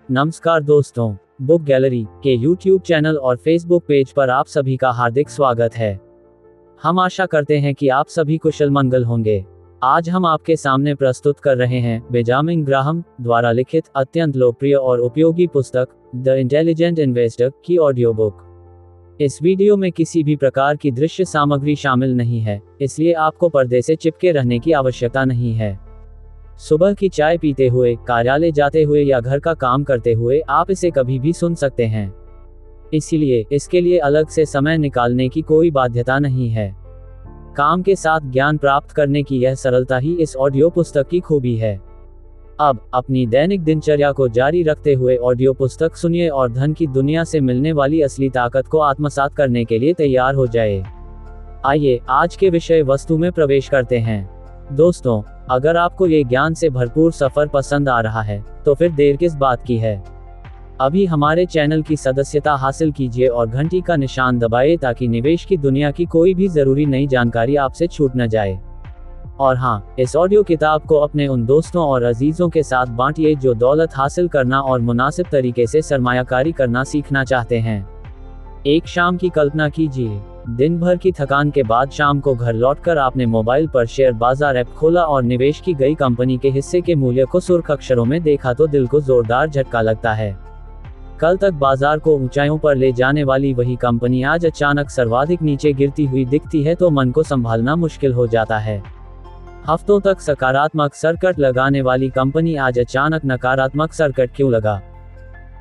नमस्कार दोस्तों, book gallery के YouTube चैनल और Facebook पेज पर आप सभी का हार्दिक स्वागत है। हम आशा करते हैं कि आप सभी कुशल मंगल होंगे। आज हम आपके सामने प्रस्तुत कर रहे हैं बेंजामिन ग्राहम द्वारा लिखित अत्यंत लोकप्रिय और उपयोगी पुस्तक द इंटेलिजेंट इन्वेस्टर की ऑडियो बुक। इस वीडियो में किसी भी प्रकार की दृश्य सामग्री शामिल नहीं है, इसलिए आपको पर्दे से चिपके रहने की आवश्यकता नहीं है। सुबह की चाय पीते हुए, कार्यालय जाते हुए या घर का काम करते हुए आप इसे कभी भी सुन सकते हैं। इसीलिए इसके लिए अलग से समय निकालने की कोई बाध्यता नहीं है। काम के साथ ज्ञान प्राप्त करने की यह सरलता ही इस ऑडियो पुस्तक की खूबी है। अब अपनी दैनिक दिनचर्या को जारी रखते हुए ऑडियो पुस्तक सुनिए और धन की दुनिया से मिलने वाली असली ताकत को आत्मसात करने के लिए तैयार हो जाए। आइए आज के विषय वस्तु में प्रवेश करते हैं। दोस्तों, अगर आपको ये ज्ञान से भरपूर सफर पसंद आ रहा है तो फिर देर किस बात की है। अभी हमारे चैनल की सदस्यता हासिल कीजिए और घंटी का निशान दबाइए ताकि निवेश की दुनिया की कोई भी जरूरी नई जानकारी आपसे छूट न जाए। और हाँ, इस ऑडियो किताब को अपने उन दोस्तों और अजीजों के साथ बांटिए जो दौलत हासिल करना और मुनासिब तरीके से सरमायाकारी करना सीखना चाहते हैं। एक शाम की कल्पना कीजिए, दिन भर की थकान के बाद शाम को घर लौटकर आपने मोबाइल पर शेयर बाजार ऐप खोला और निवेश की गई कंपनी के हिस्से के मूल्य को सुर्ख अक्षरों में देखा तो दिल को जोरदार झटका लगता है। कल तक बाजार को ऊंचाइयों पर ले जाने वाली वही कंपनी आज अचानक सर्वाधिक नीचे गिरती हुई दिखती है तो मन को संभालना मुश्किल हो जाता है। हफ्तों तक सकारात्मक सर्किट लगाने वाली कंपनी आज अचानक नकारात्मक सर्किट क्यों लगा?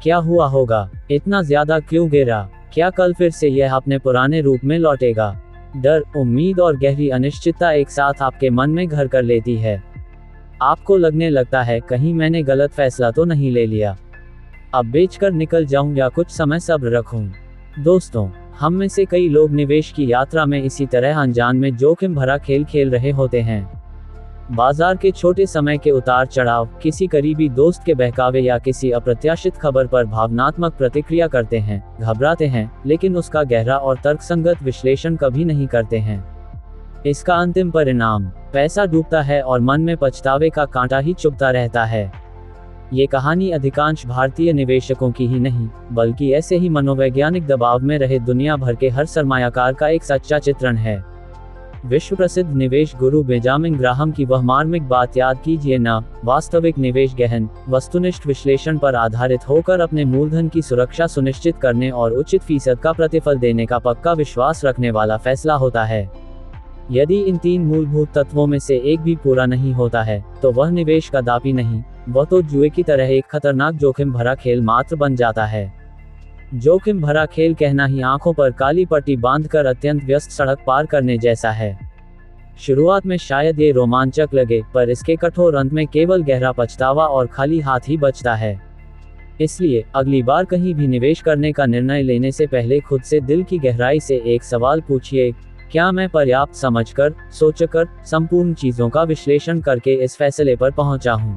क्या हुआ होगा? इतना ज्यादा क्यों गिरा? क्या कल फिर से यह अपने पुराने रूप में लौटेगा? डर, उम्मीद और गहरी अनिश्चितता एक साथ आपके मन में घर कर लेती है। आपको लगने लगता है कहीं मैंने गलत फैसला तो नहीं ले लिया, अब बेचकर निकल जाऊं या कुछ समय सब्र रखूं। दोस्तों, हम में से कई लोग निवेश की यात्रा में इसी तरह अनजान में जोखिम भरा खेल खेल रहे होते हैं। बाजार के छोटे समय के उतार चढ़ाव, किसी करीबी दोस्त के बहकावे या किसी अप्रत्याशित खबर पर भावनात्मक प्रतिक्रिया करते हैं, घबराते हैं, लेकिन उसका गहरा और तर्कसंगत विश्लेषण कभी नहीं करते हैं। इसका अंतिम परिणाम पैसा डूबता है और मन में पछतावे का कांटा ही चुभता रहता है। ये कहानी अधिकांश भारतीय निवेशकों की ही नहीं, बल्कि ऐसे ही मनोवैज्ञानिक दबाव में रहे दुनिया भर के हर सरमायाकार का एक सच्चा चित्रण है। विश्व प्रसिद्ध निवेश गुरु बेंजामिन ग्राहम की वह मार्मिक बात याद कीजिए ना, वास्तविक निवेश गहन, वस्तुनिष्ठ विश्लेषण पर आधारित होकर अपने मूलधन की सुरक्षा सुनिश्चित करने और उचित फीसद का प्रतिफल देने का पक्का विश्वास रखने वाला फैसला होता है। यदि इन तीन मूलभूत तत्वों में से एक भी पूरा नहीं होता है तो वह निवेश का दापी नहीं, वह तो जुए की तरह एक खतरनाक जोखिम भरा खेल मात्र बन जाता है। जोखिम भरा खेल कहना ही आंखों पर काली पट्टी बांधकर अत्यंत व्यस्त सड़क पार करने जैसा है। शुरुआत में शायद ये रोमांचक लगे, पर इसके कठोर अंत में केवल गहरा पछतावा और खाली हाथ ही बचता है। इसलिए अगली बार कहीं भी निवेश करने का निर्णय लेने से पहले खुद से दिल की गहराई से एक सवाल पूछिए, क्या मैं पर्याप्त समझकर, सोचकर, संपूर्ण चीजों का विश्लेषण करके इस फैसले पर पहुंचा हूं?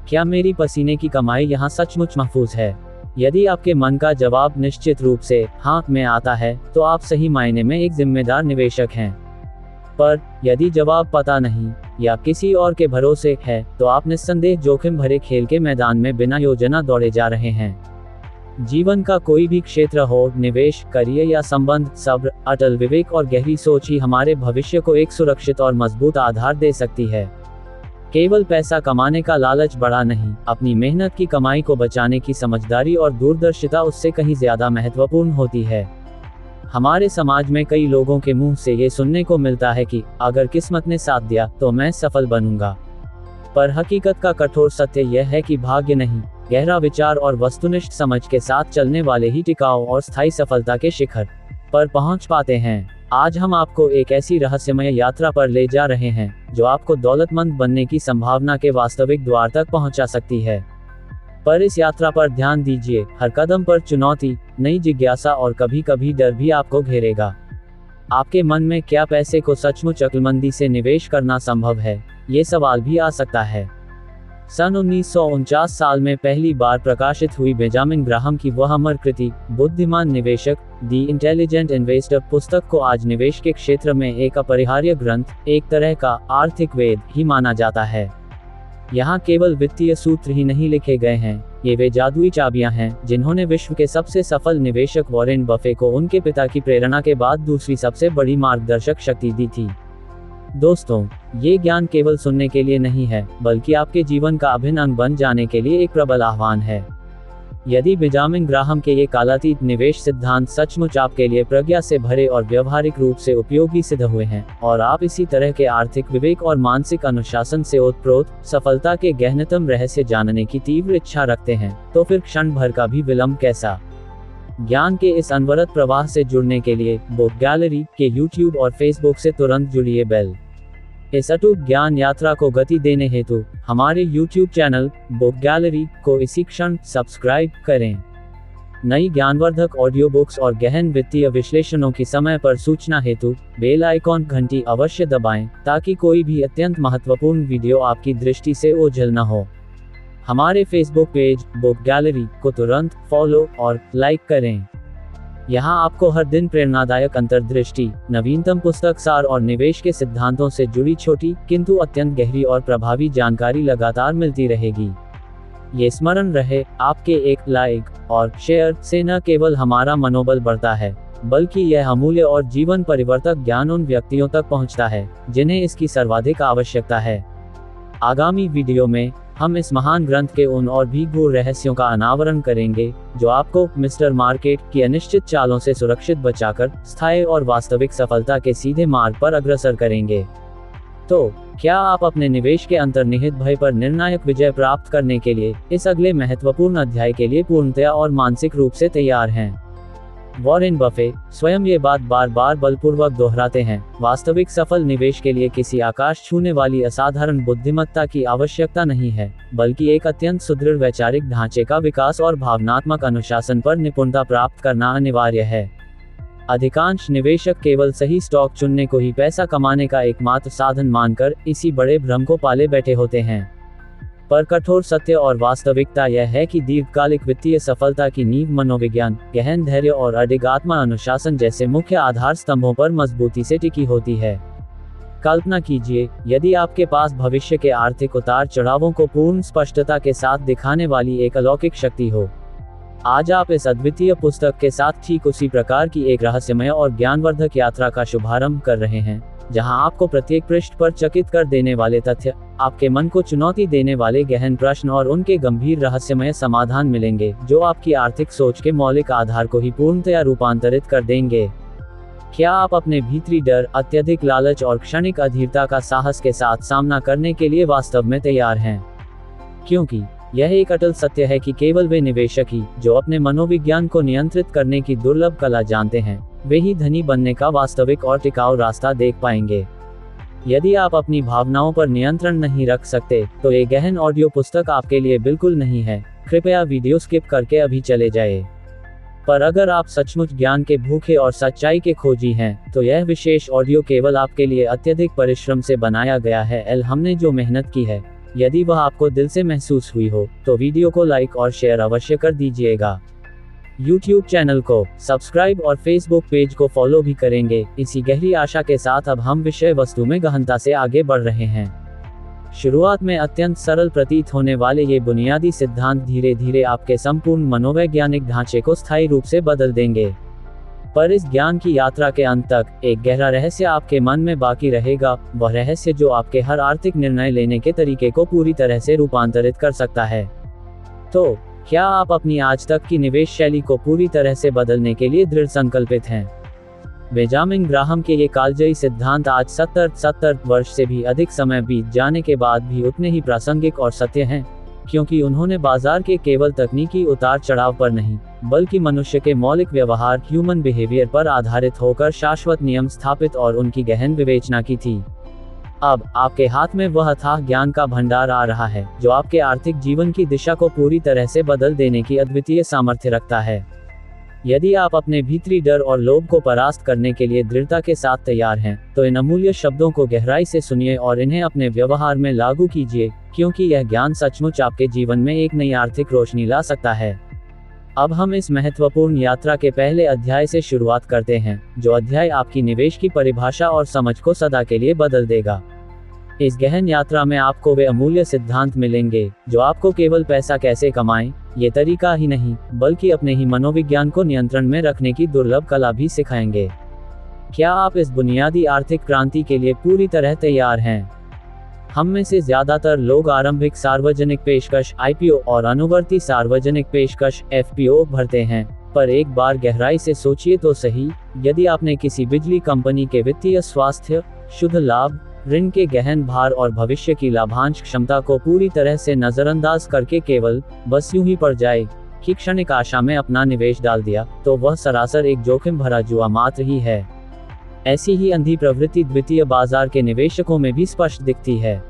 क्या मेरी पसीने की कमाई यहाँ सचमुच महफूज है? यदि आपके मन का जवाब निश्चित रूप से हाँ में आता है तो आप सही मायने में एक जिम्मेदार निवेशक हैं। पर यदि जवाब पता नहीं या किसी और के भरोसे है तो आप निस्संदेह जोखिम भरे खेल के मैदान में बिना योजना दौड़े जा रहे हैं। जीवन का कोई भी क्षेत्र हो, निवेश, करियर या संबंध, सब्र, अटल विवेक और गहरी सोच ही हमारे भविष्य को एक सुरक्षित और मजबूत आधार दे सकती है। केवल पैसा कमाने का लालच बड़ा नहीं, अपनी मेहनत की कमाई को बचाने की समझदारी और दूरदर्शिता उससे कहीं ज्यादा महत्वपूर्ण होती है। हमारे समाज में कई लोगों के मुंह से ये सुनने को मिलता है कि अगर किस्मत ने साथ दिया तो मैं सफल बनूंगा। पर हकीकत का कठोर सत्य यह है कि भाग्य नहीं, गहरा विचार और वस्तुनिष्ठ समझ के साथ चलने वाले ही टिकाऊ और स्थायी सफलता के शिखर पर पहुंच पाते हैं। आज हम आपको एक ऐसी रहस्यमय यात्रा पर ले जा रहे हैं जो आपको दौलतमंद बनने की संभावना के वास्तविक द्वार तक पहुंचा सकती है। पर इस यात्रा पर ध्यान दीजिए, हर कदम पर चुनौती, नई जिज्ञासा और कभी कभी डर भी आपको घेरेगा। आपके मन में क्या पैसे को सचमुच अक्लमंदी से निवेश करना संभव है, ये सवाल भी आ सकता है। सन 1949 साल में पहली बार प्रकाशित हुई बेंजामिन ग्राहम की वह अमर कृति बुद्धिमान निवेशक द इंटेलिजेंट इन्वेस्टर पुस्तक को आज निवेश के क्षेत्र में एक अपरिहार्य ग्रंथ, एक तरह का आर्थिक वेद ही माना जाता है। यहाँ केवल वित्तीय सूत्र ही नहीं लिखे गए हैं, ये वे जादुई चाबियां हैं जिन्होंने विश्व के सबसे सफल निवेशक वॉरेन बफे को उनके पिता की प्रेरणा के बाद दूसरी सबसे बड़ी मार्गदर्शक शक्ति दी थी। दोस्तों, ये ज्ञान केवल सुनने के लिए नहीं है, बल्कि आपके जीवन का अभिन्न अंग बन जाने के लिए एक प्रबल आह्वान है। यदि बेंजामिन ग्राहम के ये कालातीत निवेश सिद्धांत सचमुच आपके लिए प्रज्ञा से भरे और व्यवहारिक रूप से उपयोगी सिद्ध हुए हैं, और आप इसी तरह के आर्थिक विवेक और मानसिक अनुशासन से ओतप्रोत सफलता के गहनतम रहस्य जानने की तीव्र इच्छा रखते हैं, तो फिर क्षण भर का भी विलंब कैसा। ज्ञान के इस अनवरत प्रवाह से जुड़ने के लिए बुक गैलरी के YouTube और Facebook से तुरंत जुड़िए। बेल इस अटूट ज्ञान यात्रा को गति देने हेतु हमारे YouTube चैनल बुक गैलरी को इसी क्षण सब्सक्राइब करें। नई ज्ञानवर्धक ऑडियो बुक्स और गहन वित्तीय विश्लेषणों की समय पर सूचना हेतु बेल आइकॉन घंटी अवश्य दबाएं, ताकि कोई भी अत्यंत महत्वपूर्ण वीडियो आपकी दृष्टि से ओझल न हो। हमारे फेसबुक पेज बुक गैलरी को तुरंत फॉलो और लाइक करें। यहाँ आपको हर दिन प्रेरणादायक अंतर्दृष्टि, नवीनतम पुस्तक सार और निवेश के सिद्धांतों से जुड़ी छोटी किंतु अत्यंत गहरी और प्रभावी जानकारी लगातार मिलती रहेगी। ये स्मरण रहे, आपके एक लाइक और शेयर से न केवल हमारा मनोबल बढ़ता है, बल्कि यह अमूल्य और जीवन परिवर्तक ज्ञान उन व्यक्तियों तक पहुँचता है जिन्हें इसकी सर्वाधिक आवश्यकता है। आगामी वीडियो में हम इस महान ग्रंथ के उन और भी गूढ़ रहस्यों का अनावरण करेंगे जो आपको मिस्टर मार्केट की अनिश्चित चालों से सुरक्षित बचाकर स्थायी और वास्तविक सफलता के सीधे मार्ग पर अग्रसर करेंगे। तो क्या आप अपने निवेश के अंतर्निहित भय पर निर्णायक विजय प्राप्त करने के लिए इस अगले महत्वपूर्ण अध्याय के लिए पूर्णतया और मानसिक रूप से तैयार हैं? वॉरेन बफे स्वयं ये बात बार बार बलपूर्वक दोहराते हैं, वास्तविक सफल निवेश के लिए किसी आकाश छूने वाली असाधारण बुद्धिमत्ता की आवश्यकता नहीं है, बल्कि एक अत्यंत सुदृढ़ वैचारिक ढांचे का विकास और भावनात्मक अनुशासन पर निपुणता प्राप्त करना अनिवार्य है। अधिकांश निवेशक केवल सही स्टॉक चुनने को ही पैसा कमाने का एकमात्र साधन मानकर इसी बड़े भ्रम को पाले बैठे होते हैं। पर कठोर सत्य और वास्तविकता यह है कि दीर्घकालिक वित्तीय सफलता की नींव मनोविज्ञान, गहन धैर्य और अडिग आत्मा अनुशासन जैसे मुख्य आधार स्तंभों पर मजबूती से टिकी होती है। कल्पना कीजिए, यदि आपके पास भविष्य के आर्थिक उतार चढ़ावों को पूर्ण स्पष्टता के साथ दिखाने वाली एक अलौकिक शक्ति हो। आज आप इस अद्वितीय पुस्तक के साथ ठीक उसी प्रकार की एक रहस्यमय और ज्ञानवर्धक यात्रा का शुभारंभ कर रहे हैं, जहां आपको प्रत्येक पृष्ठ पर चकित कर देने वाले तथ्य, आपके मन को चुनौती देने वाले गहन प्रश्न और उनके गंभीर रहस्यमय समाधान मिलेंगे, जो आपकी आर्थिक सोच के मौलिक आधार को ही पूर्णतया रूपांतरित कर देंगे। क्या आप अपने भीतरी डर, अत्यधिक लालच और क्षणिक अधीरता का साहस के साथ सामना करने के लिए वास्तव में तैयार हैं? क्योंकि यह एक अटल सत्य है कि केवल वे निवेशक ही जो अपने मनोविज्ञान को नियंत्रित करने की दुर्लभ कला जानते हैं, वे ही धनी बनने का वास्तविक और टिकाऊ रास्ता देख पाएंगे। यदि आप अपनी भावनाओं पर नियंत्रण नहीं रख सकते, तो ये गहन ऑडियो पुस्तक आपके लिए बिल्कुल नहीं है। कृपया वीडियो स्किप करके अभी चले जाएं। पर अगर आप सचमुच ज्ञान के भूखे और सच्चाई के खोजी हैं, तो यह विशेष ऑडियो केवल आपके लिए अत्यधिक परिश्रम से बनाया गया है। हमने जो मेहनत की है, यदि वह आपको दिल से महसूस हुई हो, तो वीडियो को लाइक और शेयर अवश्य कर दीजिएगा। YouTube चैनल को सब्सक्राइब और Facebook पेज को फॉलो भी करेंगे। इसी गहरी आशा के साथ अब हम विषय वस्तु में गहनता से आगे बढ़ रहे हैं। शुरुआत में अत्यंत सरल प्रतीत होने वाले ये बुनियादी सिद्धांत धीरे धीरे आपके संपूर्ण मनोवैज्ञानिक ढांचे को स्थायी रूप से बदल देंगे। पर इस ज्ञान की यात्रा के अंत तक एक गहरा रहस्य आपके मन में बाकी रहेगा, वह रहस्य जो आपके हर आर्थिक निर्णय लेने के तरीके को पूरी तरह से रूपांतरित कर सकता है। तो क्या आप अपनी आज तक की निवेश शैली को पूरी तरह से बदलने के लिए दृढ़ संकल्पित हैं? बेंजामिन ग्राहम के ये कालजयी सिद्धांत आज 70 वर्ष से भी अधिक समय बीत जाने के बाद भी उतने ही प्रासंगिक और सत्य हैं, क्योंकि उन्होंने बाजार के केवल तकनीकी उतार चढ़ाव पर नहीं, बल्कि मनुष्य के मौलिक व्यवहार, ह्यूमन बिहेवियर पर आधारित होकर शाश्वत नियम स्थापित और उनकी गहन विवेचना की थी। अब आपके हाथ में वह अथाह ज्ञान का भंडार आ रहा है, जो आपके आर्थिक जीवन की दिशा को पूरी तरह से बदल देने की अद्वितीय सामर्थ्य रखता है। यदि आप अपने भीतरी डर और लोभ को परास्त करने के लिए दृढ़ता के साथ तैयार हैं, तो इन अमूल्य शब्दों को गहराई से सुनिए और इन्हें अपने व्यवहार में लागू कीजिए, क्योंकि यह ज्ञान सचमुच आपके जीवन में एक नई आर्थिक रोशनी ला सकता है। अब हम इस महत्वपूर्ण यात्रा के पहले अध्याय से शुरुआत करते हैं, जो अध्याय आपकी निवेश की परिभाषा और समझ को सदा के लिए बदल देगा। इस गहन यात्रा में आपको वे अमूल्य सिद्धांत मिलेंगे जो आपको केवल पैसा कैसे कमाएं ये तरीका ही नहीं, बल्कि अपने ही मनोविज्ञान को नियंत्रण में रखने की दुर्लभ कला भी सिखाएंगे। क्या आप इस बुनियादी आर्थिक क्रांति के लिए पूरी तरह तैयार हैं? हम में से ज्यादातर लोग आरंभिक सार्वजनिक पेशकश (IPO) और अनुवर्ती सार्वजनिक पेशकश (FPO) भरते हैं, पर एक बार गहराई से सोचिए तो सही, यदि आपने किसी बिजली कंपनी के वित्तीय स्वास्थ्य, शुद्ध लाभ, ऋण के गहन भार और भविष्य की लाभांश क्षमता को पूरी तरह से नजरअंदाज करके केवल बस यूं ही पड़ जाए कि क्षणिक आशा में अपना निवेश डाल दिया, तो वह सरासर एक जोखिम भरा जुआ मात्र ही है। ऐसी ही अंधी प्रवृत्ति द्वितीय बाजार के निवेशकों में भी स्पष्ट दिखती है।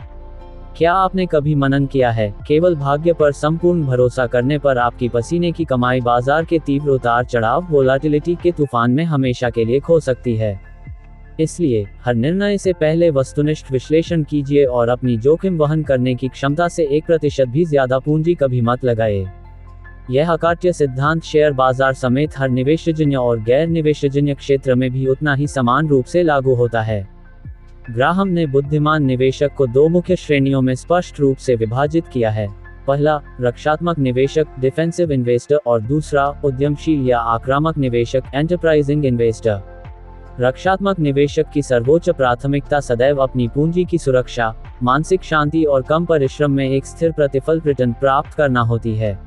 क्या आपने कभी मनन किया है, केवल भाग्य पर संपूर्ण भरोसा करने पर आपकी पसीने की कमाई बाजार के तीव्र उतार चढ़ाव वोलाटिलिटी के तूफान में हमेशा के लिए खो सकती है। इसलिए हर निर्णय से पहले वस्तुनिष्ठ विश्लेषण कीजिए और अपनी जोखिम वहन करने की क्षमता से 1% भी ज्यादा पूंजी कभी मत लगाए। यह अकाट्य सिद्धांत शेयर बाजार समेत हर निवेशजन्य और गैर निवेशजन्य क्षेत्र में भी उतना ही समान रूप से लागू होता है। ग्राहम ने बुद्धिमान निवेशक को 2 मुख्य श्रेणियों में स्पष्ट रूप से विभाजित किया है। पहला, रक्षात्मक निवेशक डिफेंसिव इन्वेस्टर और दूसरा, उद्यमशील या आक्रामक निवेशक एंटरप्राइजिंग इन्वेस्टर। रक्षात्मक निवेशक की सर्वोच्च प्राथमिकता सदैव अपनी पूंजी की सुरक्षा, मानसिक शांति और कम परिश्रम में एक स्थिर प्रतिफल रिटर्न प्राप्त करना होती है।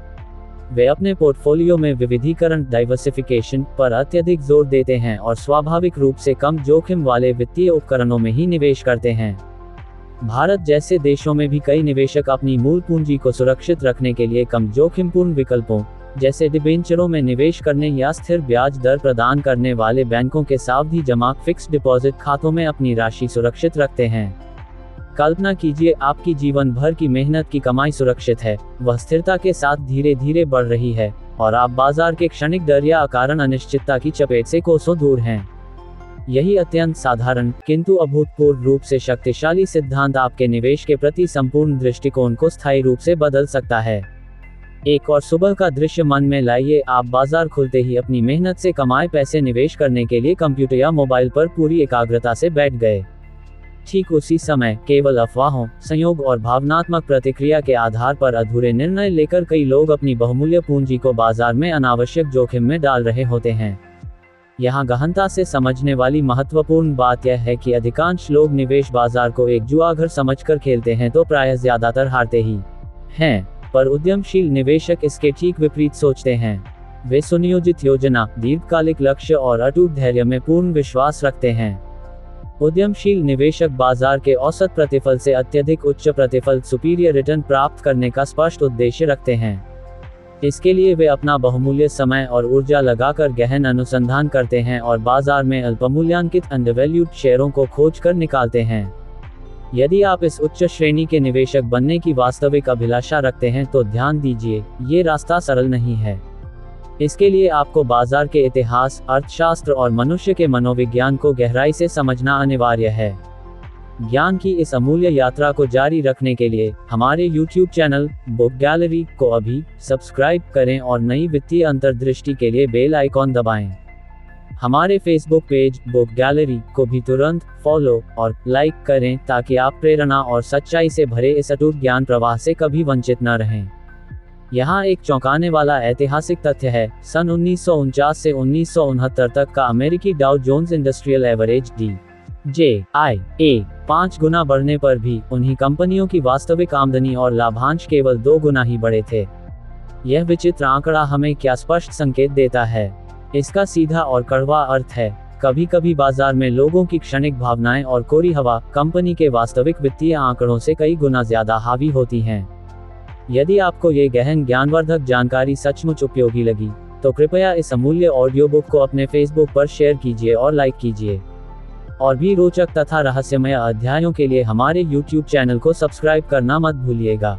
वे अपने पोर्टफोलियो में विविधीकरण डाइवर्सिफिकेशन पर अत्यधिक जोर देते हैं और स्वाभाविक रूप से कम जोखिम वाले वित्तीय उपकरणों में ही निवेश करते हैं। भारत जैसे देशों में भी कई निवेशक अपनी मूल पूंजी को सुरक्षित रखने के लिए कम जोखिमपूर्ण विकल्पों जैसे डिबेंचरों में निवेश करने या स्थिर ब्याज दर प्रदान करने वाले बैंकों के सावधि जमा फिक्स्ड डिपॉजिट खातों में अपनी राशि सुरक्षित रखते हैं। कल्पना कीजिए आपकी जीवन भर की मेहनत की कमाई सुरक्षित है, वह स्थिरता के साथ धीरे धीरे बढ़ रही है और आप बाजार के क्षणिक डर या अकारण अनिश्चितता की चपेट से कोसों दूर हैं। यही अत्यंत साधारण किंतु अभूतपूर्व रूप से शक्तिशाली सिद्धांत आपके निवेश के प्रति संपूर्ण दृष्टिकोण को स्थायी रूप से बदल सकता है। एक और सुबह का दृश्य मन में लाइए, आप बाजार खुलते ही अपनी मेहनत से कमाए पैसे निवेश करने के लिए कंप्यूटर या मोबाइल पर पूरी एकाग्रता से बैठ गए। ठीक उसी समय केवल अफवाहों, संयोग और भावनात्मक प्रतिक्रिया के आधार पर अधूरे निर्णय लेकर कई लोग अपनी बहुमूल्य पूंजी को बाजार में अनावश्यक जोखिम में डाल रहे होते हैं। यहाँ गहनता से समझने वाली महत्वपूर्ण बात यह है कि अधिकांश लोग निवेश बाजार को एक जुआघर समझकर खेलते हैं तो प्रायः ज्यादातर हारते ही हैं, पर उद्यमशील निवेशक इसके ठीक विपरीत सोचते हैं। वे सुनियोजित योजना, दीर्घकालिक लक्ष्य और अटूट धैर्य में पूर्ण विश्वास रखते हैं। उद्यमशील निवेशक बाजार के औसत प्रतिफल से अत्यधिक उच्च प्रतिफल सुपीरियर रिटर्न प्राप्त करने का स्पष्ट उद्देश्य रखते हैं। इसके लिए वे अपना बहुमूल्य समय और ऊर्जा लगाकर गहन अनुसंधान करते हैं और बाजार में अल्पमूल्यांकित अंडरवैल्यूड शेयरों को खोज कर निकालते हैं। यदि आप इस उच्च श्रेणी के निवेशक बनने की वास्तविक अभिलाषा रखते हैं तो ध्यान दीजिए, ये रास्ता सरल नहीं है। इसके लिए आपको बाजार के इतिहास, अर्थशास्त्र और मनुष्य के मनोविज्ञान को गहराई से समझना अनिवार्य है। ज्ञान की इस अमूल्य यात्रा को जारी रखने के लिए हमारे YouTube चैनल बुक गैलरी को अभी सब्सक्राइब करें और नई वित्तीय अंतर्दृष्टि के लिए बेल आइकॉन दबाएं। हमारे फेसबुक पेज बुक गैलरी को भी तुरंत फॉलो और लाइक करें ताकि आप प्रेरणा और सच्चाई से भरे इस अटूट ज्ञान प्रवाह से कभी वंचित न रहें। यहाँ एक चौंकाने वाला ऐतिहासिक तथ्य है, सन 1949 से 1969 तक का अमेरिकी Dow Jones industrial average DJIA 5 गुना बढ़ने पर भी उन्हीं कंपनियों की वास्तविक आमदनी और लाभांश केवल 2 गुना ही बढ़े थे। यह विचित्र आंकड़ा हमें क्या स्पष्ट संकेत देता है? इसका सीधा और कड़वा अर्थ है, कभी कभी बाजार में लोगों की क्षणिक भावनाएं और कोरी हवा कंपनी के वास्तविक वित्तीय आंकड़ों से कई गुना ज्यादा हावी होती हैं। यदि आपको ये गहन ज्ञानवर्धक जानकारी सचमुच उपयोगी लगी तो कृपया इस अमूल्य ऑडियो बुक को अपने फेसबुक पर शेयर कीजिए और लाइक कीजिए। और भी रोचक तथा रहस्यमय अध्यायों के लिए हमारे YouTube चैनल को सब्सक्राइब करना मत भूलिएगा।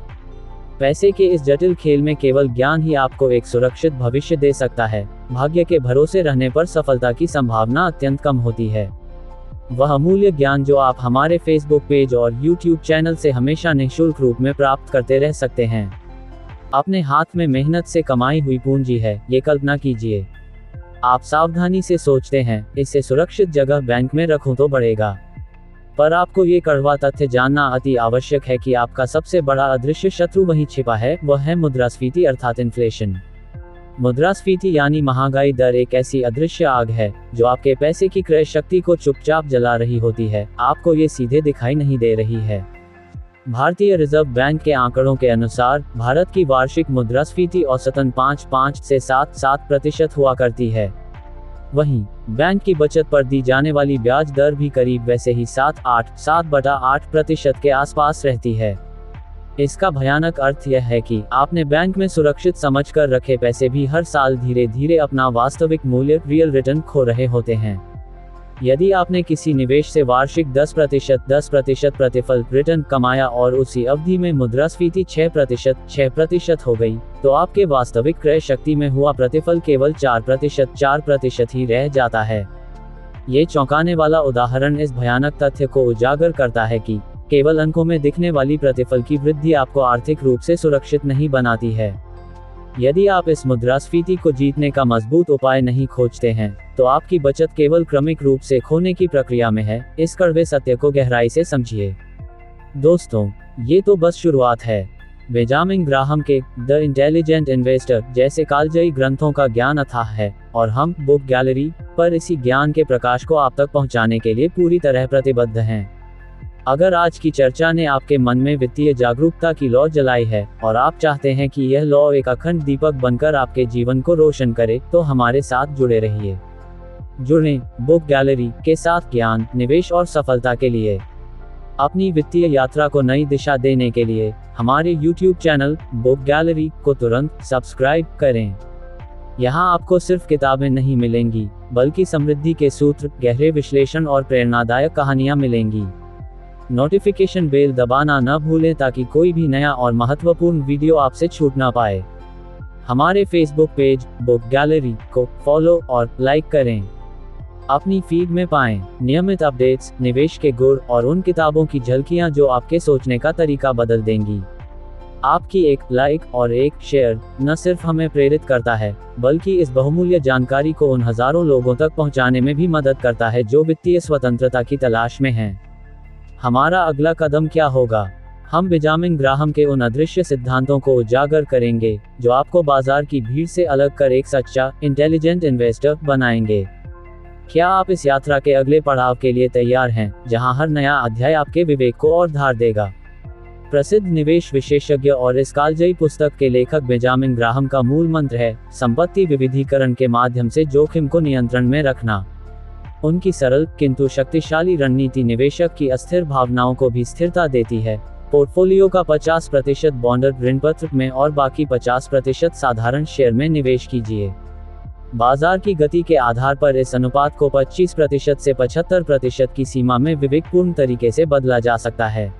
पैसे के इस जटिल खेल में केवल ज्ञान ही आपको एक सुरक्षित भविष्य दे सकता है। भाग्य के भरोसे रहने पर सफलता की संभावना अत्यंत कम होती है। वह अमूल्य ज्ञान जो आप हमारे फेसबुक पेज और YouTube चैनल से हमेशा निःशुल्क रूप में प्राप्त करते रह सकते हैं। अपने हाथ में मेहनत से कमाई हुई पूंजी है, ये कल्पना कीजिए। आप सावधानी से सोचते हैं, इसे सुरक्षित जगह बैंक में रखूं तो बढ़ेगा। पर आपको ये कड़वा तथ्य जानना अति आवश्यक है कि आपका सबसे बड़ा अदृश्य शत्रु वहीं छिपा है, वह है मुद्रास्फीति अर्थात इन्फ्लेशन। मुद्रास्फीति यानी महंगाई दर एक ऐसी अदृश्य आग है जो आपके पैसे की क्रय शक्ति को चुपचाप जला रही होती है, आपको ये सीधे दिखाई नहीं दे रही है। भारतीय रिजर्व बैंक के आंकड़ों के अनुसार भारत की वार्षिक मुद्रास्फीति औसतन 5.5 से 7.7% हुआ करती है। वहीं बैंक की बचत पर दी जाने वाली ब्याज दर भी करीब वैसे ही 7.8% के आसपास रहती है। इसका भयानक अर्थ यह है कि आपने बैंक में सुरक्षित समझकर रखे पैसे भी हर साल धीरे धीरे अपना वास्तविक मूल्य रियल रिटर्न खो रहे होते हैं। यदि आपने किसी निवेश से वार्षिक 10% प्रतिफल रिटर्न कमाया और उसी अवधि में मुद्रास्फीति 6% हो गई, तो आपके वास्तविक क्रय शक्ति में हुआ प्रतिफल केवल 4% ही रह जाता है। ये चौंकाने वाला उदाहरण इस भयानक तथ्य को उजागर करता है कि केवल अंकों में दिखने वाली प्रतिफल की वृद्धि आपको आर्थिक रूप से सुरक्षित नहीं बनाती है। यदि आप इस मुद्रास्फीति को जीतने का मजबूत उपाय नहीं खोजते हैं, तो आपकी बचत केवल क्रमिक रूप से खोने की प्रक्रिया में है। इस कड़वे सत्य को गहराई से समझिए। दोस्तों, ये तो बस शुरुआत है। बेंजामिन ग्राहम के द इंटेलिजेंट इन्वेस्टर जैसे कालजयी ग्रंथों का ज्ञान अथाह है और हम बुक गैलरी पर इसी ज्ञान के प्रकाश को आप तक पहुंचाने के लिए पूरी तरह प्रतिबद्ध हैं। अगर आज की चर्चा ने आपके मन में वित्तीय जागरूकता की लौ जलाई है और आप चाहते हैं कि यह लौ एक अखंड दीपक बनकर आपके जीवन को रोशन करे, तो हमारे साथ जुड़े रहिए। जुड़ें बुक गैलरी के साथ ज्ञान, निवेश और सफलता के लिए। अपनी वित्तीय यात्रा को नई दिशा देने के लिए हमारे YouTube चैनल बुक गैलरी को तुरंत सब्सक्राइब करें। यहाँ आपको सिर्फ किताबें नहीं मिलेंगी, बल्कि समृद्धि के सूत्र, गहरे विश्लेषण और प्रेरणादायक कहानियाँ मिलेंगी। नोटिफिकेशन बेल दबाना न भूलें ताकि कोई भी नया और महत्वपूर्ण वीडियो आपसे छूट ना पाए। हमारे फेसबुक पेज बुक गैलरी को फॉलो और लाइक करें। अपनी फीड में पाएं नियमित अपडेट्स, निवेश के गुर और उन किताबों की झलकियां जो आपके सोचने का तरीका बदल देंगी। आपकी एक लाइक और एक शेयर न सिर्फ हमें प्रेरित करता है, बल्कि इस बहुमूल्य जानकारी को उन हजारों लोगों तक पहुंचाने में भी मदद करता है जो वित्तीय स्वतंत्रता की तलाश में हैं। हमारा अगला कदम क्या होगा? हम बेंजामिन ग्राहम के उन अदृश्य सिद्धांतों को उजागर करेंगे जो आपको बाजार की भीड़ से अलग कर एक सच्चा, इंटेलिजेंट इन्वेस्टर बनाएंगे। क्या आप इस यात्रा के अगले पड़ाव के लिए तैयार हैं, जहां हर नया अध्याय आपके विवेक को और धार देगा? प्रसिद्ध निवेश विशेषज्ञ और इस कालजयी पुस्तक के लेखक बेंजामिन ग्राहम का मूल मंत्र है संपत्ति विविधीकरण के माध्यम से जोखिम को नियंत्रण में रखना। उनकी सरल किंतु शक्तिशाली रणनीति निवेशक की अस्थिर भावनाओं को भी स्थिरता देती है। पोर्टफोलियो का 50% बॉन्ड ऋणपत्र में और बाकी 50% साधारण शेयर में निवेश कीजिए। बाजार की गति के आधार पर इस अनुपात को 25% से 75% की सीमा में विवेकपूर्ण तरीके से बदला जा सकता है।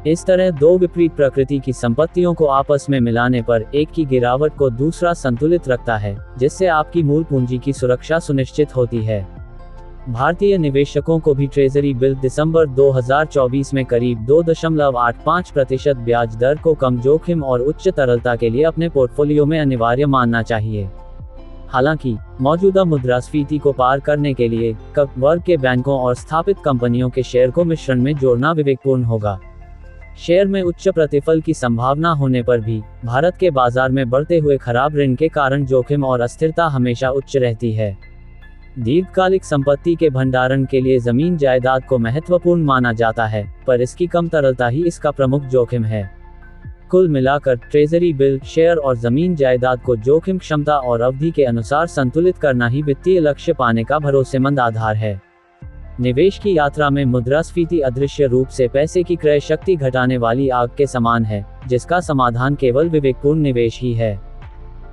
इस तरह दो विपरीत प्रकृति की संपत्तियों को आपस में मिलाने पर एक की गिरावट को दूसरा संतुलित रखता है, जिससे आपकी मूल पूंजी की सुरक्षा सुनिश्चित होती है। भारतीय निवेशकों को भी ट्रेजरी बिल दिसंबर 2024 में करीब 2.85% ब्याज दर को कम जोखिम और उच्च तरलता के लिए अपने पोर्टफोलियो में अनिवार्य मानना चाहिए। हालांकि मौजूदा मुद्रास्फीति को पार करने के लिए कम वर्ग के बैंकों और स्थापित कंपनियों के शेयर को मिश्रण में जोड़ना विवेकपूर्ण होगा। शेयर में उच्च प्रतिफल की संभावना होने पर भी भारत के बाजार में बढ़ते हुए खराब ऋण के कारण जोखिम और अस्थिरता हमेशा उच्च रहती है। दीर्घकालिक संपत्ति के भंडारण के लिए जमीन जायदाद को महत्वपूर्ण माना जाता है, पर इसकी कम तरलता ही इसका प्रमुख जोखिम है। कुल मिलाकर ट्रेजरी बिल, शेयर और जमीन जायदाद को जोखिम क्षमता और अवधि के अनुसार संतुलित करना ही वित्तीय लक्ष्य पाने का भरोसेमंद आधार है। निवेश की यात्रा में मुद्रास्फीति अदृश्य रूप से पैसे की क्रय शक्ति घटाने वाली आग के समान है, जिसका समाधान केवल विवेकपूर्ण निवेश ही है।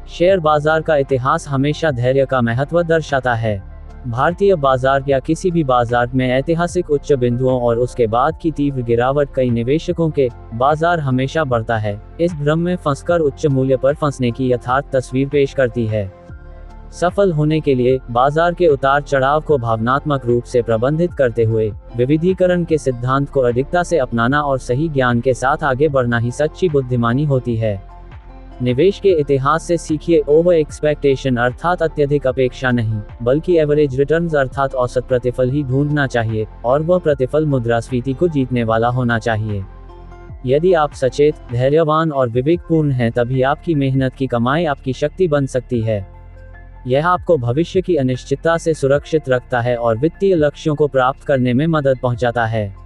शेयर बाजार का इतिहास हमेशा धैर्य का महत्व दर्शाता है। भारतीय बाजार या किसी भी बाजार में ऐतिहासिक उच्च बिंदुओं और उसके बाद की तीव्र गिरावट कई निवेशकों के बाजार हमेशा बढ़ता है इस भ्रम में फंसकर उच्च मूल्य पर फंसने की यथार्थ तस्वीर पेश करती है। सफल होने के लिए बाजार के उतार चढ़ाव को भावनात्मक रूप से प्रबंधित करते हुए विविधीकरण के सिद्धांत को अडिगता से अपनाना और सही ज्ञान के साथ आगे बढ़ना ही सच्ची बुद्धिमानी होती है। निवेश के इतिहास से सीखिए, ओवर एक्सपेक्टेशन अर्थात अत्यधिक अपेक्षा नहीं, बल्कि एवरेज रिटर्न्स अर्थात औसत प्रतिफल ही ढूंढना चाहिए, और वह प्रतिफल मुद्रास्फीति को जीतने वाला होना चाहिए। यदि आप सचेत, धैर्यवान और विवेकपूर्ण हैं, तभी आपकी मेहनत की कमाई आपकी शक्ति बन सकती है। यह आपको भविष्य की अनिश्चितता से सुरक्षित रखता है और वित्तीय लक्ष्यों को प्राप्त करने में मदद पहुंचाता है।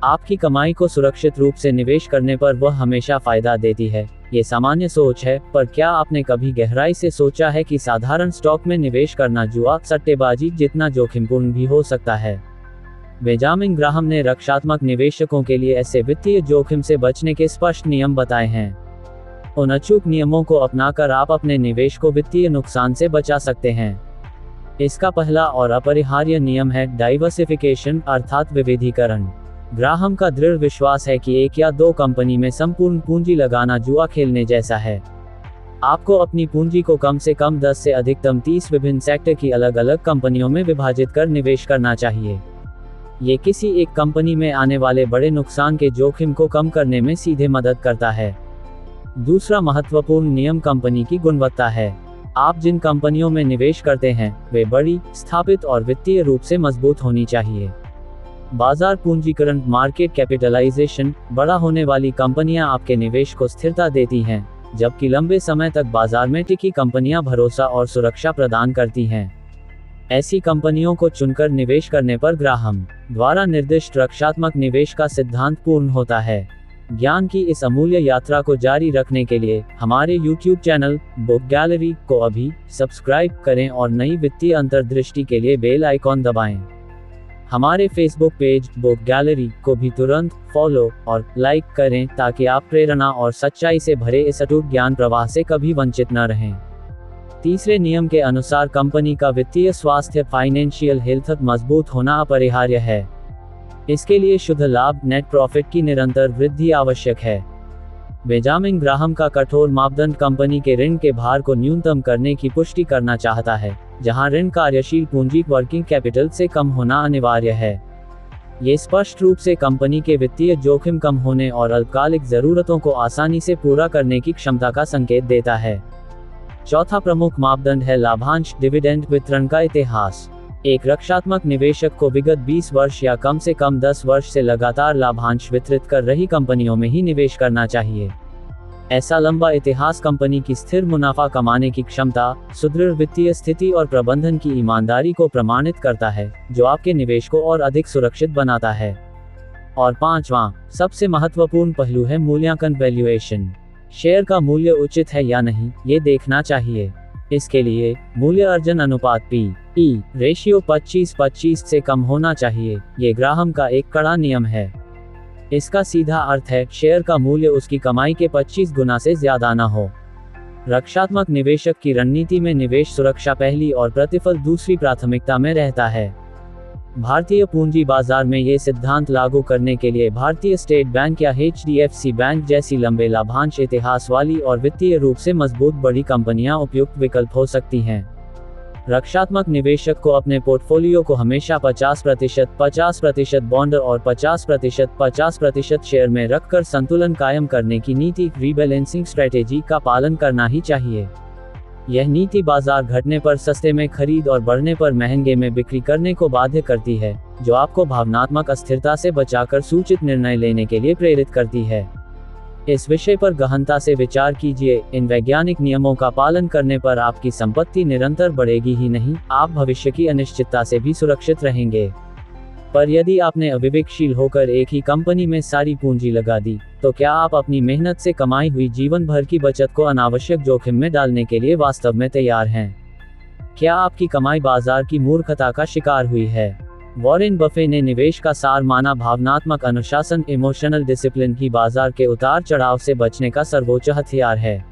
आपकी कमाई को सुरक्षित रूप से निवेश करने पर वह हमेशा फायदा देती है। ये सामान्य सोच है, पर क्या आपने कभी गहराई से सोचा है कि साधारण स्टॉक में निवेश करना जुआ, सट्टेबाजी जितना जोखिमपूर्ण भी हो सकता है? बेंजामिन ग्राहम ने रक्षात्मक निवेशकों के लिए ऐसे वित्तीय जोखिम से बचने के स्पष्ट नियम बताए हैं। उन अचूक नियमों को अपनाकर आप अपने निवेश को वित्तीय नुकसान से बचा सकते हैं। इसका पहला और अपरिहार्य नियम है डाइवर्सिफिकेशन अर्थात विविधीकरण। ग्राहम का दृढ़ विश्वास है कि एक या दो कंपनी में संपूर्ण पूंजी लगाना जुआ खेलने जैसा है। आपको अपनी पूंजी को कम से कम 10 से अधिकतम 30 विभिन्न सेक्टर की अलग अलग कंपनियों में विभाजित कर निवेश करना चाहिए। ये किसी एक कंपनी में आने वाले बड़े नुकसान के जोखिम को कम करने में सीधे मदद करता है। दूसरा महत्वपूर्ण नियम कंपनी की गुणवत्ता है। आप जिन कंपनियों में निवेश करते हैं, वे बड़ी, स्थापित और वित्तीय रूप से मजबूत होनी चाहिए। बाजार पूंजीकरण मार्केट कैपिटलाइजेशन बड़ा होने वाली कंपनियां आपके निवेश को स्थिरता देती हैं, जबकि लंबे समय तक बाजार में टिकी कंपनियां भरोसा और सुरक्षा प्रदान करती हैं। ऐसी कंपनियों को चुनकर निवेश करने पर ग्राहम द्वारा निर्दिष्ट रक्षात्मक निवेश का सिद्धांत पूर्ण होता है। ज्ञान की इस अमूल्य यात्रा को जारी रखने के लिए हमारे YouTube चैनल बुक गैलरी को अभी सब्सक्राइब करें और नई वित्तीय अंतर्दृष्टि के लिए बेल आइकॉन दबाएं। हमारे फेसबुक पेज बुक गैलरी को भी तुरंत फॉलो और लाइक करें ताकि आप प्रेरणा और सच्चाई से भरे इस अटूट ज्ञान प्रवाह से कभी वंचित न रहें। तीसरे नियम के अनुसार कंपनी का वित्तीय स्वास्थ्य फाइनेंशियल हेल्थ मजबूत होना अपरिहार्य है। इसके लिए शुद्ध लाभ नेट प्रॉफिट की निरंतर वृद्धि आवश्यक है। बेंजामिन ग्राहम का कठोर मापदंड कंपनी के ऋण के भार को न्यूनतम करने की पुष्टि करना चाहता है, जहां ऋण कार्यशील पूंजी वर्किंग कैपिटल से कम होना अनिवार्य है। ये स्पष्ट रूप से कंपनी के वित्तीय जोखिम कम होने और अल्पकालिक जरूरतों को आसानी से पूरा करने की क्षमता का संकेत देता है। चौथा प्रमुख मापदंड है लाभांश डिविडेंड वितरण का इतिहास। एक रक्षात्मक निवेशक को विगत 20 वर्ष या कम से कम 10 वर्ष से लगातार लाभांश वितरित कर रही कंपनियों में ही निवेश करना चाहिए। ऐसा लंबा इतिहास कंपनी की स्थिर मुनाफा कमाने की क्षमता, सुदृढ़ वित्तीय स्थिति और प्रबंधन की ईमानदारी को प्रमाणित करता है, जो आपके निवेश को और अधिक सुरक्षित बनाता है। और पांचवां, सबसे महत्वपूर्ण पहलू है मूल्यांकन वैल्यूएशन। शेयर का मूल्य उचित है या नहीं, ये देखना चाहिए। इसके लिए मूल्य अर्जन अनुपात PE रेशियो 25-25 से कम होना चाहिए। ये ग्राहम का एक कड़ा नियम है। इसका सीधा अर्थ है शेयर का मूल्य उसकी कमाई के 25 गुना से ज्यादा न हो। रक्षात्मक निवेशक की रणनीति में निवेश सुरक्षा पहली और प्रतिफल दूसरी प्राथमिकता में रहता है। भारतीय पूंजी बाजार में ये सिद्धांत लागू करने के लिए भारतीय स्टेट बैंक या HDFC बैंक जैसी लंबे लाभांश इतिहास वाली और वित्तीय रूप से मजबूत बड़ी कंपनियां उपयुक्त विकल्प हो सकती हैं। रक्षात्मक निवेशक को अपने पोर्टफोलियो को हमेशा 50% बॉन्ड और 50% शेयर में रखकर संतुलन कायम करने की नीति रीबैलेंसिंग स्ट्रेटेजी का पालन करना ही चाहिए। यह नीति बाजार घटने पर सस्ते में खरीद और बढ़ने पर महंगे में बिक्री करने को बाध्य करती है, जो आपको भावनात्मक अस्थिरता से बचाकर सूचित निर्णय लेने के लिए प्रेरित करती है। इस विषय पर गहनता से विचार कीजिए। इन वैज्ञानिक नियमों का पालन करने पर आपकी संपत्ति निरंतर बढ़ेगी ही नहीं, आप भविष्य की अनिश्चितता से भी सुरक्षित रहेंगे। पर यदि आपने अविवेकशील होकर एक ही कंपनी में सारी पूंजी लगा दी, तो क्या आप अपनी मेहनत से कमाई हुई जीवन भर की बचत को अनावश्यक जोखिम में डालने के लिए वास्तव में तैयार हैं? क्या आपकी कमाई बाजार की मूर्खता का शिकार हुई है? वॉरेन बफे ने निवेश का सार माना भावनात्मक अनुशासन इमोशनल डिसिप्लिन ही बाजार के उतार चढ़ाव से बचने का सर्वोच्च हथियार है।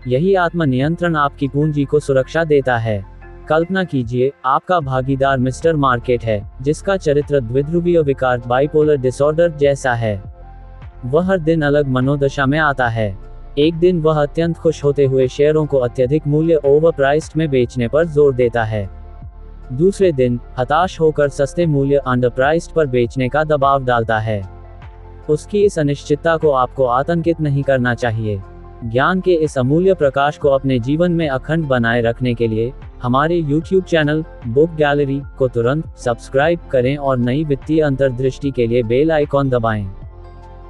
यही आत्मनियंत्रण आपकी पूंजी को सुरक्षा देता है। कल्पना कीजिए, आपका भागीदार मिस्टर मार्केट है, जिसका चरित्र द्विध्रुवीय विकार बाइपोलर डिसऑर्डर जैसा है। वह हर दिन अलग मनोदशा में आता है। एक दिन वह अत्यंत खुश होते हुए शेयरों को अत्यधिक मूल्य ओवरप्राइस्ड में बेचने पर जोर देता है। दूसरे दिन हताश होकर सस्ते मूल्य अंडरप्राइस्ड पर बेचने का दबाव डालता है। उसकी इस अनिश्चितता को आपको आतंकित नहीं करना चाहिए। ज्ञान के इस अमूल्य प्रकाश को अपने जीवन में अखंड बनाए रखने के लिए हमारे YouTube चैनल बुक गैलरी को तुरंत सब्सक्राइब करें और नई वित्तीय अंतर्दृष्टि के लिए बेल आइकॉन दबाएं।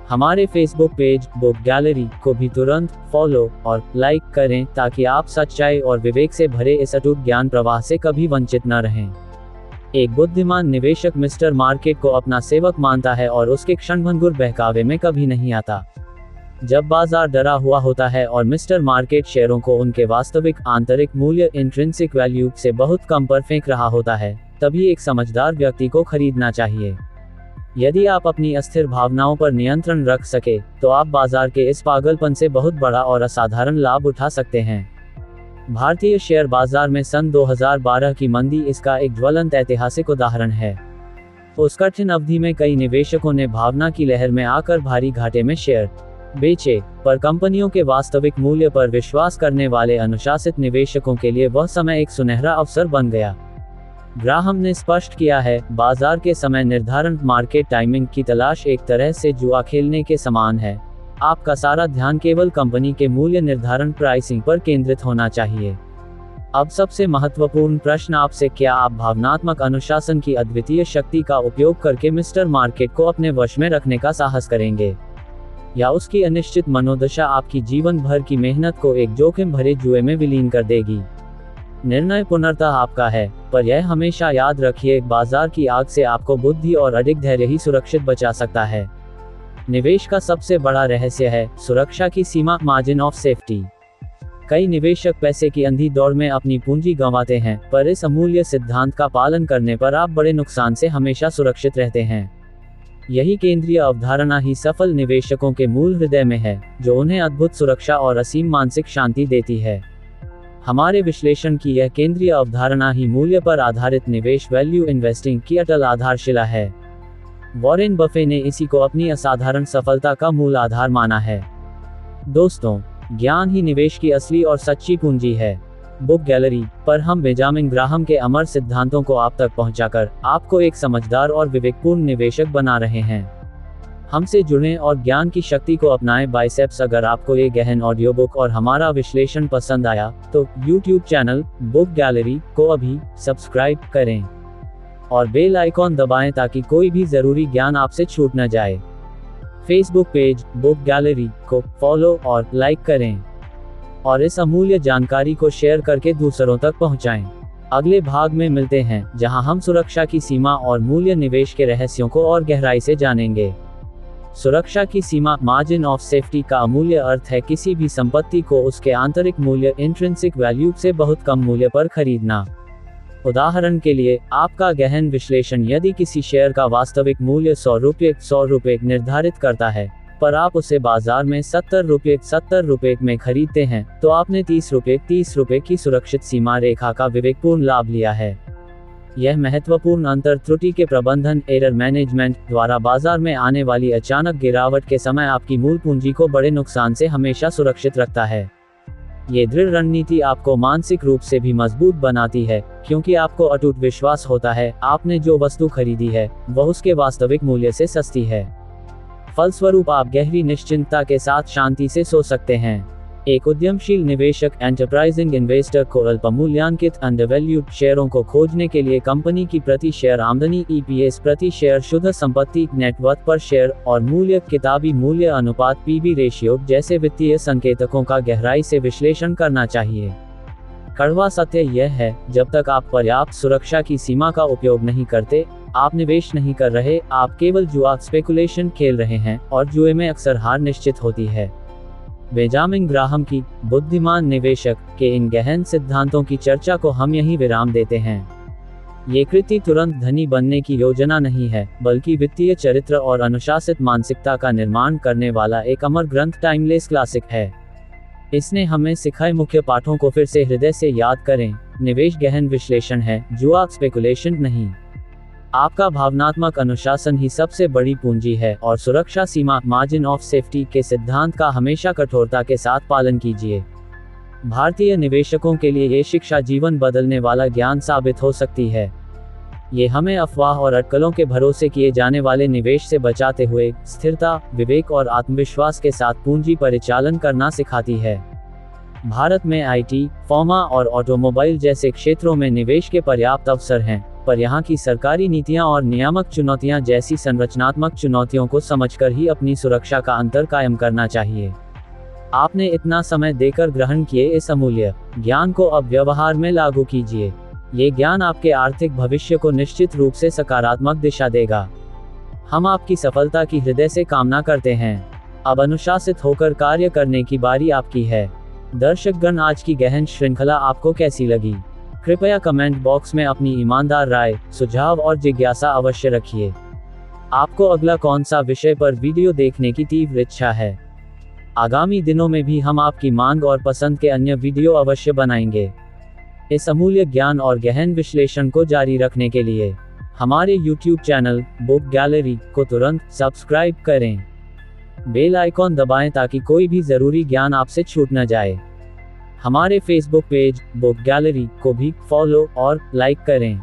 हमारे फेसबुक पेज बुक गैलरी को भी तुरंत फॉलो और लाइक करें ताकि आप सच्चाई और विवेक से भरे इस अटूट ज्ञान प्रवाह से कभी वंचित न रहें। एक बुद्धिमान निवेशक मिस्टर मार्केट को अपना सेवक मानता है और उसके क्षणभंगुर बहकावे में कभी नहीं आता। जब बाजार डरा हुआ होता है और मिस्टर मार्केट शेयरों को उनके वास्तविक आंतरिक मूल्य इंट्रिंसिक वैल्यू से बहुत कम पर फेंक रहा होता है, तभी एक समझदार व्यक्ति को खरीदना चाहिए। यदि आप अपनी अस्थिर भावनाओं पर नियंत्रण रख सके तो आप बाजार के इस पागलपन से बहुत बड़ा और असाधारण लाभ उठा सकते हैं। भारतीय शेयर बाजार में सन 2012 की मंदी इसका एक ज्वलंत ऐतिहासिक उदाहरण है। उस कठिन अवधि में कई निवेशकों ने भावना की लहर में आकर भारी घाटे में शेयर बेचे, पर कंपनियों के वास्तविक मूल्य पर विश्वास करने वाले अनुशासित निवेशकों के लिए वह समय एक सुनहरा अवसर बन गया। ग्राहम ने स्पष्ट किया है, बाजार के समय निर्धारण मार्केट टाइमिंग की तलाश एक तरह से जुआ खेलने के समान है। आपका सारा ध्यान केवल कंपनी के मूल्य निर्धारण प्राइसिंग पर केंद्रित होना चाहिए। अब सबसे महत्वपूर्ण प्रश्न आपसे, क्या आप भावनात्मक अनुशासन की अद्वितीय शक्ति का उपयोग करके मिस्टर मार्केट को अपने वश में रखने का साहस करेंगे, या उसकी अनिश्चित मनोदशा आपकी जीवन भर की मेहनत को एक जोखिम भरे जुए में विलीन कर देगी? निर्णय पुनर्तः आपका है, पर यह हमेशा याद रखिए, बाजार की आग से आपको बुद्धि और अडिग धैर्य ही सुरक्षित बचा सकता है। निवेश का सबसे बड़ा रहस्य है सुरक्षा की सीमा, मार्जिन ऑफ सेफ्टी। कई निवेशक पैसे की अंधी दौड़ में अपनी पूंजी गंवाते हैं, पर इस अमूल्य सिद्धांत का पालन करने पर आप बड़े नुकसान से हमेशा सुरक्षित रहते हैं। यही केंद्रीय अवधारणा ही सफल निवेशकों के मूल हृदय में है, जो उन्हें अद्भुत सुरक्षा और असीम मानसिक शांति देती है। हमारे विश्लेषण की यह केंद्रीय अवधारणा ही मूल्य पर आधारित निवेश वैल्यू इन्वेस्टिंग की अटल आधारशिला है। वॉरेन बफे ने इसी को अपनी असाधारण सफलता का मूल आधार माना है। दोस्तों, ज्ञान ही निवेश की असली और सच्ची पूंजी है। बुक गैलरी पर हम बेंजामिन ग्राहम के अमर सिद्धांतों को आप तक पहुंचाकर आपको एक समझदार और विवेकपूर्ण निवेशक बना रहे हैं। हमसे जुड़ें और ज्ञान की शक्ति को अपनाएं। बाइसेप्स। अगर आपको ये गहन ऑडियो बुक और हमारा विश्लेषण पसंद आया तो YouTube चैनल बुक गैलरी को अभी सब्सक्राइब करें और बेल आइकॉन दबाएं ताकि कोई भी जरूरी ज्ञान आपसे छूट न जाए। फेसबुक पेज बुक गैलरी को फॉलो और लाइक करें और इस अमूल्य जानकारी को शेयर करके दूसरों तक पहुंचाएं। अगले भाग में मिलते हैं, जहां हम सुरक्षा की सीमा और मूल्य निवेश के रहस्यों को और गहराई से जानेंगे। सुरक्षा की सीमा, मार्जिन ऑफ सेफ्टी का अमूल्य अर्थ है किसी भी संपत्ति को उसके आंतरिक मूल्य इंट्रिंसिक वैल्यू से बहुत कम मूल्य पर खरीदना। उदाहरण के लिए, आपका गहन विश्लेषण यदि किसी शेयर का वास्तविक मूल्य 100 रुपये निर्धारित करता है, पर आप उसे बाजार में 70 रुपये में खरीदते हैं, तो आपने 30 रुपये की सुरक्षित सीमा रेखा का विवेकपूर्ण लाभ लिया है। यह महत्वपूर्ण अंतर त्रुटि के प्रबंधन एरर मैनेजमेंट द्वारा बाजार में आने वाली अचानक गिरावट के समय आपकी मूल पूंजी को बड़े नुकसान से हमेशा सुरक्षित रखता है। ये दृढ़ रणनीति आपको मानसिक रूप से भी मजबूत बनाती है, क्योंकि आपको अटूट विश्वास होता है आपने जो वस्तु खरीदी है वह उसके वास्तविक मूल्य से सस्ती है। फलस्वरूप आप गहरी निश्चिंतता के साथ शांति से सो सकते हैं। एक उद्यमशील निवेशक एंटरप्राइजिंग इन्वेस्टर को अल्पमूल्यांकित अंडरवैल्यूड शेयरों को खोजने के लिए कंपनी की प्रति शेयर आमदनी EPS, प्रति शेयर शुद्ध संपत्ति नेटवर्थ पर शेयर और मूल्य किताबी मूल्य अनुपात PB रेशियो जैसे वित्तीय संकेतकों का गहराई से विश्लेषण करना चाहिए। कड़वा सत्य यह है, जब तक आप पर्याप्त सुरक्षा की सीमा का उपयोग नहीं करते, आप निवेश नहीं कर रहे, आप केवल जुआ स्पेकुलेशन खेल रहे हैं, और जुए में अक्सर हार निश्चित होती है। बेंजामिन ग्राहम की बुद्धिमान निवेशक के इन गहन सिद्धांतों की चर्चा को हम यहीं विराम देते हैं। ये कृति तुरंत धनी बनने की योजना नहीं है, बल्कि वित्तीय चरित्र और अनुशासित मानसिकता का निर्माण करने वाला एक अमर ग्रंथ, टाइमलेस क्लासिक है। इसने हमें सिखाए मुख्य पाठों को फिर से हृदय से याद करें। निवेश गहन विश्लेषण है, जुआ स्पेकुलेशन नहीं। आपका भावनात्मक अनुशासन ही सबसे बड़ी पूंजी है, और सुरक्षा सीमा, मार्जिन ऑफ सेफ्टी के सिद्धांत का हमेशा कठोरता के साथ पालन कीजिए। भारतीय निवेशकों के लिए ये शिक्षा जीवन बदलने वाला ज्ञान साबित हो सकती है। ये हमें अफवाह और अटकलों के भरोसे किए जाने वाले निवेश से बचाते हुए स्थिरता, विवेक और आत्मविश्वास के साथ पूंजी परिचालन करना सिखाती है। भारत में आईटी, फार्मा और ऑटोमोबाइल जैसे क्षेत्रों में निवेश के पर्याप्त अवसर हैं, पर यहाँ की सरकारी नीतियाँ और नियामक चुनौतियाँ जैसी संरचनात्मक चुनौतियों को समझकर ही अपनी सुरक्षा का अंतर कायम करना चाहिए। आपने इतना समय देकर ग्रहण किए इस अमूल्य ज्ञान को अब व्यवहार में लागू कीजिए। ये ज्ञान आपके आर्थिक भविष्य को निश्चित रूप से सकारात्मक दिशा देगा। हम आपकी सफलता की हृदय से कामना करते हैं। अब अनुशासित होकर कार्य करने की बारी आपकी है। दर्शकगण, आज की गहन श्रृंखला आपको कैसी लगी? कृपया कमेंट बॉक्स में अपनी ईमानदार राय, सुझाव और जिज्ञासा अवश्य रखिए। आपको अगला कौन सा विषय पर वीडियो देखने की तीव्र इच्छा है? आगामी दिनों में भी हम आपकी मांग और पसंद के अन्य वीडियो अवश्य बनाएंगे। इस अमूल्य ज्ञान और गहन विश्लेषण को जारी रखने के लिए हमारे YouTube चैनल बुक गैलरी को तुरंत सब्सक्राइब करें। बेल आइकॉन दबाएं ताकि कोई भी ज़रूरी ज्ञान आपसे छूट न जाए। हमारे फेसबुक पेज बुक गैलरी को भी फॉलो और लाइक करें।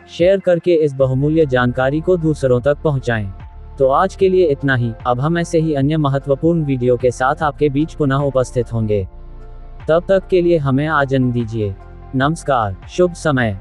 शेयर करके इस बहुमूल्य जानकारी को दूसरों तक पहुंचाएं। तो आज के लिए इतना ही। अब हम ऐसे ही अन्य महत्वपूर्ण वीडियो के साथ आपके बीच पुनः उपस्थित होंगे। तब तक के लिए हमें आज्ञा दीजिए। नमस्कार, शुभ समय।